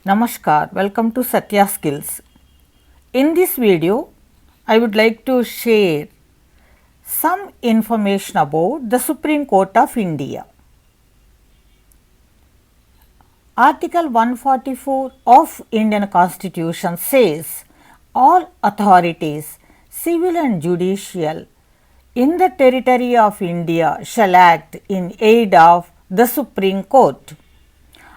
Namaskar, welcome to Satya Skills. In this video, I would like to share some information about the Supreme Court of India. Article 144 of Indian Constitution says all authorities, civil and judicial, in the territory of India shall act in aid of the Supreme Court.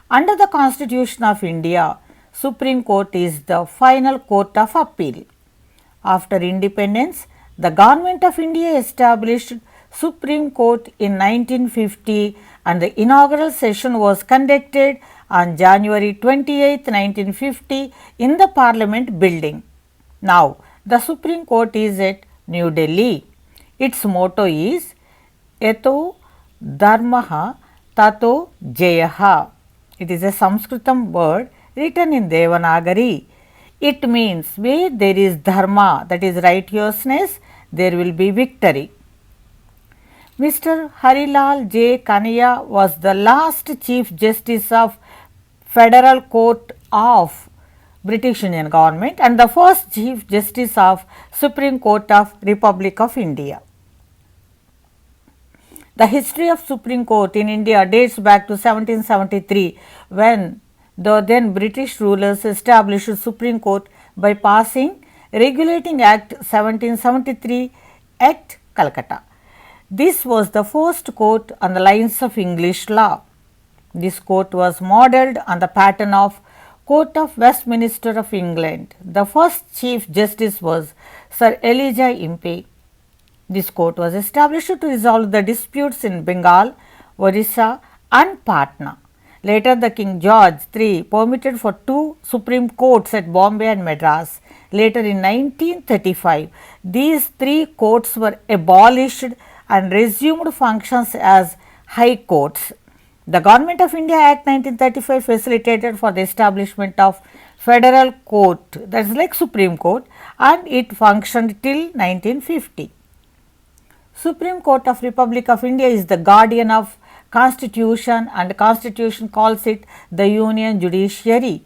Under the Constitution of India, Supreme Court is the final court of appeal. After independence, the Government of India established Supreme Court in 1950 and the inaugural session was conducted on January 28, 1950 in the Parliament building. Now, the Supreme Court is at New Delhi. Its motto is Yato Dharmaha Tato Jayaha. It is a Sanskritam word written in Devanagari. It means where there is dharma, that is righteousness, there will be victory. Mr. Harilal J. Kanaya was the last Chief Justice of Federal Court of British Indian Government and the first Chief Justice of Supreme Court of Republic of India. The history of Supreme Court in India dates back to 1773 when the then British rulers established Supreme Court by passing Regulating Act 1773 at Calcutta. This was the first court on the lines of English law. This court was modelled on the pattern of Court of Westminster of England. The first Chief Justice was Sir Elijah Impey. This court was established to resolve the disputes in Bengal, Orissa and Patna. Later, the King George III permitted for two Supreme Courts at Bombay and Madras. Later in 1935, these three courts were abolished and resumed functions as High Courts. The Government of India Act 1935 facilitated for the establishment of Federal Court, that is like Supreme Court, and it functioned till 1950. Supreme Court of Republic of India is the guardian of Constitution and Constitution calls it the Union Judiciary.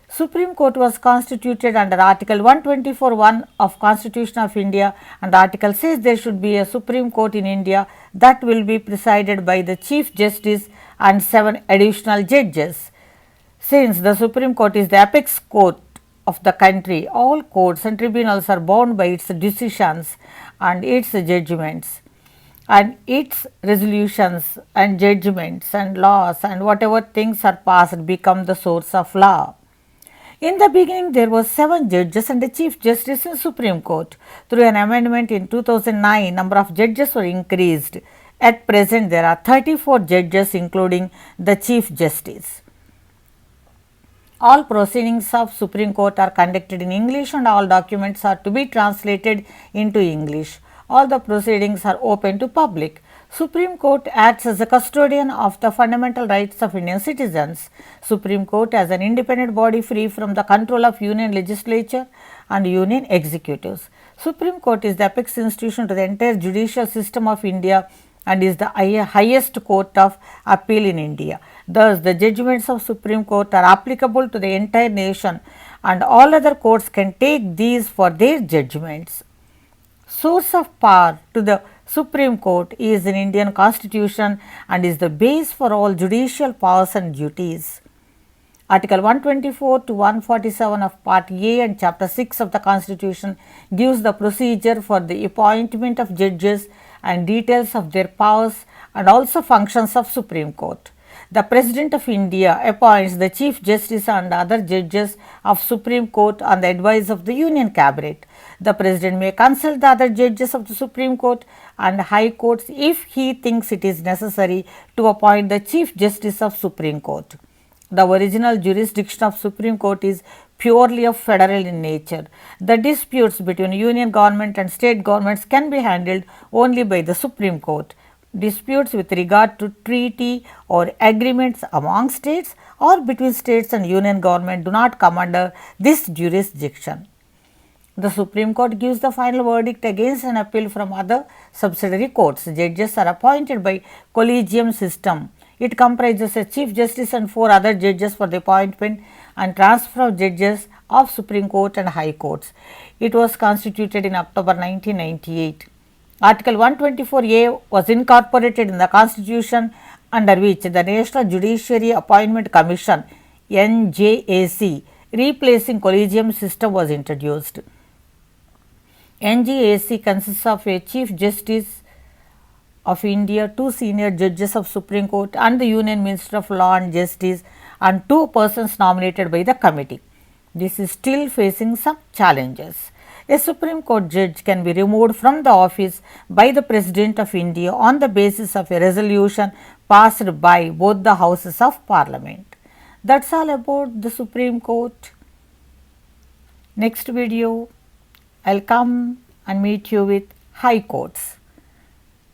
Supreme Court was constituted under Article 124(1) of Constitution of India and the article says there should be a Supreme Court in India that will be presided by the Chief Justice and 7 additional judges. Since the Supreme Court is the apex court of the country, all courts and tribunals are bound by its decisions and its judgments and its resolutions and judgments and laws and whatever things are passed become the source of law. In the beginning, there were 7 judges and a Chief Justice in Supreme Court. Through an amendment in 2009, number of judges were increased. At present, there are 34 judges including the Chief Justice. All proceedings of Supreme Court are conducted in English and all documents are to be translated into English. All the proceedings are open to public. Supreme Court acts as a custodian of the fundamental rights of Indian citizens. Supreme Court as an independent body free from the control of Union legislature and Union executives. Supreme Court is the apex institution to the entire judicial system of India and is the highest court of appeal in India. Thus, the judgments of Supreme Court are applicable to the entire nation and all other courts can take these for their judgments. Source of power to the Supreme Court is in Indian Constitution and is the base for all judicial powers and duties. Article 124 to 147 of Part A and Chapter 6 of the Constitution gives the procedure for the appointment of judges and details of their powers and also functions of Supreme Court. The President of India appoints the Chief Justice and other judges of Supreme Court on the advice of the Union Cabinet. The President may consult the other judges of the Supreme Court and High Courts if he thinks it is necessary to appoint the Chief Justice of Supreme Court. The original jurisdiction of Supreme Court is purely of federal in nature. The disputes between Union government and state governments can be handled only by the Supreme Court. Disputes with regard to treaty or agreements among states or between states and Union government do not come under this jurisdiction. The Supreme Court gives the final verdict against an appeal from other subsidiary courts. Judges are appointed by collegium system. It comprises a Chief Justice and 4 other judges for the appointment and transfer of judges of Supreme Court and High Courts. It was constituted in October 1998. Article 124A was incorporated in the Constitution, under which the National Judiciary Appointment Commission (NJAC), replacing collegium system, was introduced. NJAC consists of a Chief Justice of India, 2 senior judges of Supreme Court and the Union Minister of Law and Justice, and 2 persons nominated by the committee. This is still facing some challenges. A Supreme Court judge can be removed from the office by the President of India on the basis of a resolution passed by both the houses of Parliament. That's all about the Supreme Court. Next video, I'll come and meet you with High Courts.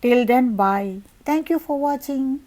Till then, bye. Thank you for watching.